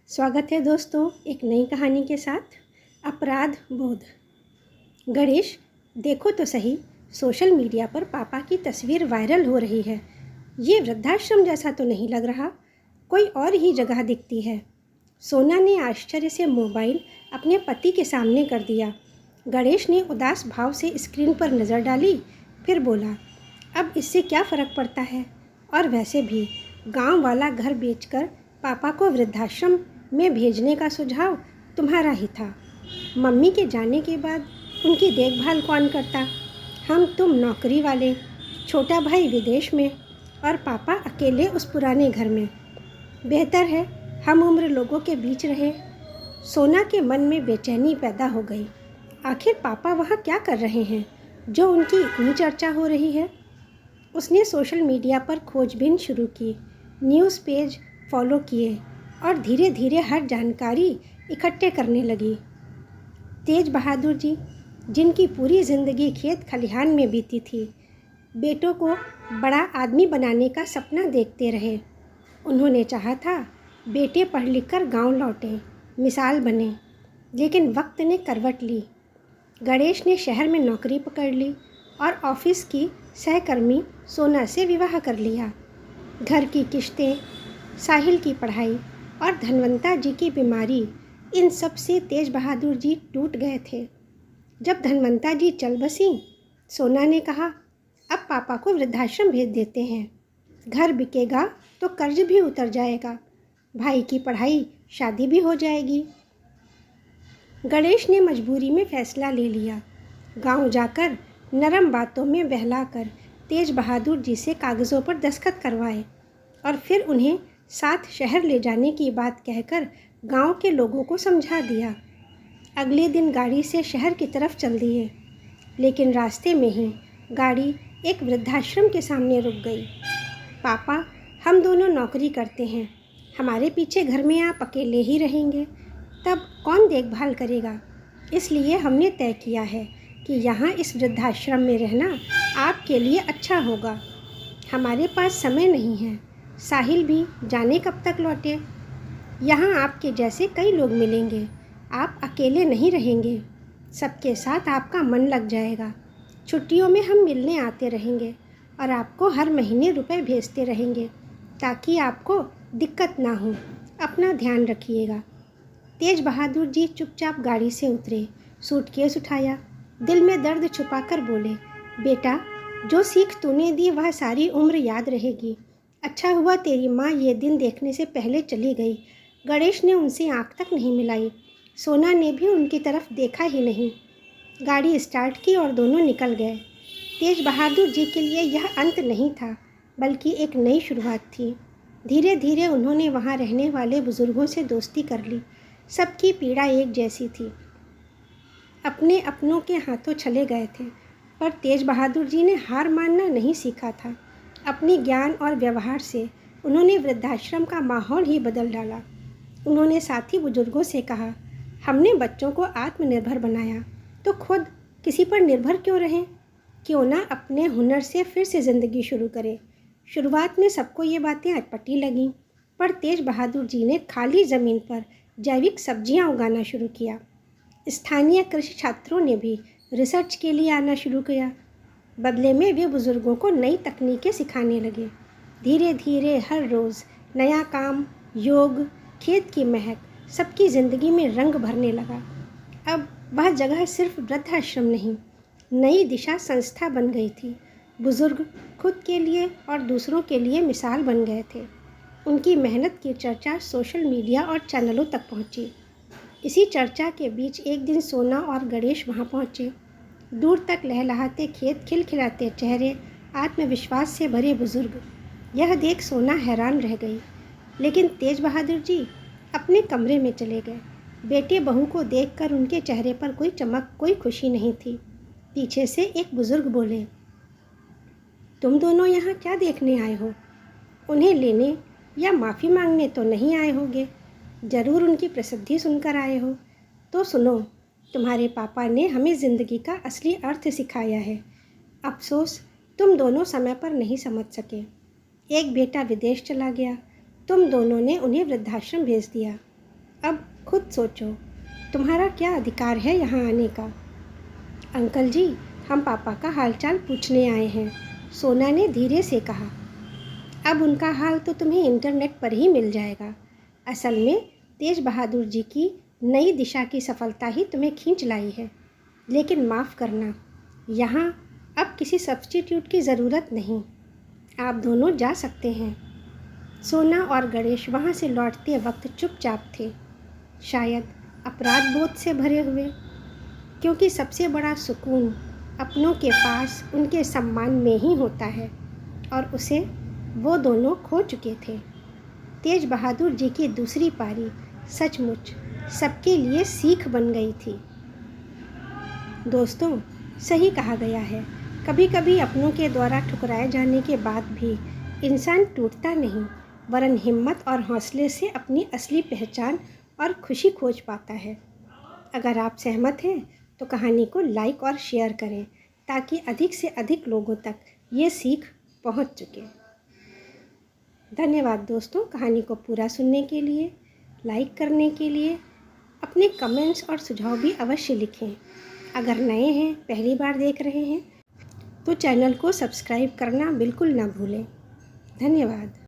स्वागत है दोस्तों एक नई कहानी के साथ। अपराध बोध। गणेश, देखो तो सही, सोशल मीडिया पर पापा की तस्वीर वायरल हो रही है। ये वृद्धाश्रम जैसा तो नहीं लग रहा, कोई और ही जगह दिखती है। सोना ने आश्चर्य से मोबाइल अपने पति के सामने कर दिया। गणेश ने उदास भाव से स्क्रीन पर नज़र डाली, फिर बोला, अब इससे क्या फ़र्क पड़ता है? और वैसे भी गांव वाला घर बेचकर पापा को वृद्धाश्रम में भेजने का सुझाव तुम्हारा ही था। मम्मी के जाने के बाद उनकी देखभाल कौन करता? हम तुम नौकरी वाले, छोटा भाई विदेश में और पापा अकेले उस पुराने घर में। बेहतर है हम उम्र लोगों के बीच रहे। सोना के मन में बेचैनी पैदा हो गई। आखिर पापा वहाँ क्या कर रहे हैं जो उनकी इतनी चर्चा हो रही है? उसने सोशल मीडिया पर खोजबीन शुरू की, न्यूज़ पेज फॉलो किए और धीरे धीरे हर जानकारी इकट्ठे करने लगी। तेज बहादुर जी, जिनकी पूरी ज़िंदगी खेत खलिहान में बीती थी, बेटों को बड़ा आदमी बनाने का सपना देखते रहे। उन्होंने चाहा था बेटे पढ़ लिख कर गाँव लौटें, मिसाल बने, लेकिन वक्त ने करवट ली। गणेश ने शहर में नौकरी पकड़ ली और ऑफिस की सहकर्मी सोना से विवाह कर लिया। घर की किश्तें, साहिल की पढ़ाई और धनवंता जी की बीमारी, इन सब से तेज बहादुर जी टूट गए थे। जब धनवंता जी चल बसी, सोना ने कहा, अब पापा को वृद्धाश्रम भेज देते हैं। घर बिकेगा तो कर्ज भी उतर जाएगा, भाई की पढ़ाई शादी भी हो जाएगी। गणेश ने मजबूरी में फैसला ले लिया। गांव जाकर नरम बातों में बहलाकर तेज बहादुर जी से कागज़ों पर दस्तखत करवाए और फिर उन्हें साथ शहर ले जाने की बात कहकर गांव के लोगों को समझा दिया। अगले दिन गाड़ी से शहर की तरफ चल दिए, लेकिन रास्ते में ही गाड़ी एक वृद्धाश्रम के सामने रुक गई। पापा, हम दोनों नौकरी करते हैं, हमारे पीछे घर में आप अकेले ही रहेंगे, तब कौन देखभाल करेगा? इसलिए हमने तय किया है कि यहाँ इस वृद्धाश्रम में रहना आपके लिए अच्छा होगा। हमारे पास समय नहीं है, साहिल भी जाने कब तक लौटे। यहाँ आपके जैसे कई लोग मिलेंगे, आप अकेले नहीं रहेंगे, सबके साथ आपका मन लग जाएगा। छुट्टियों में हम मिलने आते रहेंगे और आपको हर महीने रुपए भेजते रहेंगे ताकि आपको दिक्कत ना हो। अपना ध्यान रखिएगा। तेज बहादुर जी चुपचाप गाड़ी से उतरे, सूटकेस उठाया, दिल में दर्द छुपाकर बोले, बेटा, जो सीख तूने दी वह सारी उम्र याद रहेगी। अच्छा हुआ तेरी माँ ये दिन देखने से पहले चली गई। गणेश ने उनसे आंख तक नहीं मिलाई। सोना ने भी उनकी तरफ देखा ही नहीं। गाड़ी स्टार्ट की और दोनों निकल गए। तेज बहादुर जी के लिए यह अंत नहीं था, बल्कि एक नई शुरुआत थी। धीरे धीरे उन्होंने वहाँ रहने वाले बुजुर्गों से दोस्ती कर ली। सबकी पीड़ा एक जैसी थी। अपने अपनों के हाथों चले गए थे, पर तेज बहादुर जी ने हार मानना नहीं सीखा था। अपने ज्ञान और व्यवहार से उन्होंने वृद्धाश्रम का माहौल ही बदल डाला। उन्होंने साथी बुजुर्गों से कहा, हमने बच्चों को आत्मनिर्भर बनाया, तो खुद किसी पर निर्भर क्यों रहें? क्यों ना अपने हुनर से फिर से ज़िंदगी शुरू करें। शुरुआत में सबको ये बातें अटपटी लगीं, पर तेज बहादुर जी ने खाली ज़मीन पर जैविक सब्जियां उगाना शुरू किया। स्थानीय कृषि छात्रों ने भी रिसर्च के लिए आना शुरू किया। बदले में वे बुज़ुर्गों को नई तकनीकें सिखाने लगे। धीरे धीरे हर रोज़ नया काम, योग, खेत की महक सबकी ज़िंदगी में रंग भरने लगा। अब वह जगह सिर्फ वृद्धाश्रम नहीं, नई दिशा संस्था बन गई थी। बुज़ुर्ग खुद के लिए और दूसरों के लिए मिसाल बन गए थे। उनकी मेहनत की चर्चा सोशल मीडिया और चैनलों तक पहुंची। इसी चर्चा के बीच एक दिन सोना और गणेश वहां पहुंचे। दूर तक लहलहाते खेत, खिलखिलाते चेहरे, आत्मविश्वास से भरे बुजुर्ग। यह देख सोना हैरान रह गई, लेकिन तेज बहादुर जी अपने कमरे में चले गए। बेटे बहू को देखकर उनके चेहरे पर कोई चमक, कोई खुशी नहीं थी। पीछे से एक बुजुर्ग बोले, तुम दोनों यहाँ क्या देखने आए हो? उन्हें लेने या माफ़ी मांगने तो नहीं आए होगे, ज़रूर उनकी प्रसिद्धि सुनकर आए हो। तो सुनो, तुम्हारे पापा ने हमें ज़िंदगी का असली अर्थ सिखाया है। अफसोस तुम दोनों समय पर नहीं समझ सके। एक बेटा विदेश चला गया, तुम दोनों ने उन्हें वृद्धाश्रम भेज दिया। अब खुद सोचो, तुम्हारा क्या अधिकार है यहाँ आने का। अंकल जी, हम पापा का हालचाल पूछने आए हैं, सोना ने धीरे से कहा। अब उनका हाल तो तुम्हें इंटरनेट पर ही मिल जाएगा। असल में तेज बहादुर जी की नई दिशा की सफलता ही तुम्हें खींच लाई है। लेकिन माफ़ करना, यहाँ अब किसी सब्स्टिट्यूट की ज़रूरत नहीं। आप दोनों जा सकते हैं। सोना और गणेश वहाँ से लौटते वक्त चुपचाप थे, शायद अपराध बोध से भरे हुए, क्योंकि सबसे बड़ा सुकून अपनों के पास उनके सम्मान में ही होता है, और उसे वो दोनों खो चुके थे। तेज बहादुर जी की दूसरी पारी सचमुच सबके लिए सीख बन गई थी। दोस्तों, सही कहा गया है, कभी कभी अपनों के द्वारा ठुकराए जाने के बाद भी इंसान टूटता नहीं, वरन हिम्मत और हौसले से अपनी असली पहचान और खुशी खोज पाता है। अगर आप सहमत हैं तो कहानी को लाइक और शेयर करें, ताकि अधिक से अधिक लोगों तक ये सीख पहुंच सके। धन्यवाद दोस्तों, कहानी को पूरा सुनने के लिए, लाइक करने के लिए। अपने कमेंट्स और सुझाव भी अवश्य लिखें। अगर नए हैं, पहली बार देख रहे हैं, तो चैनल को सब्सक्राइब करना बिल्कुल ना भूलें। धन्यवाद।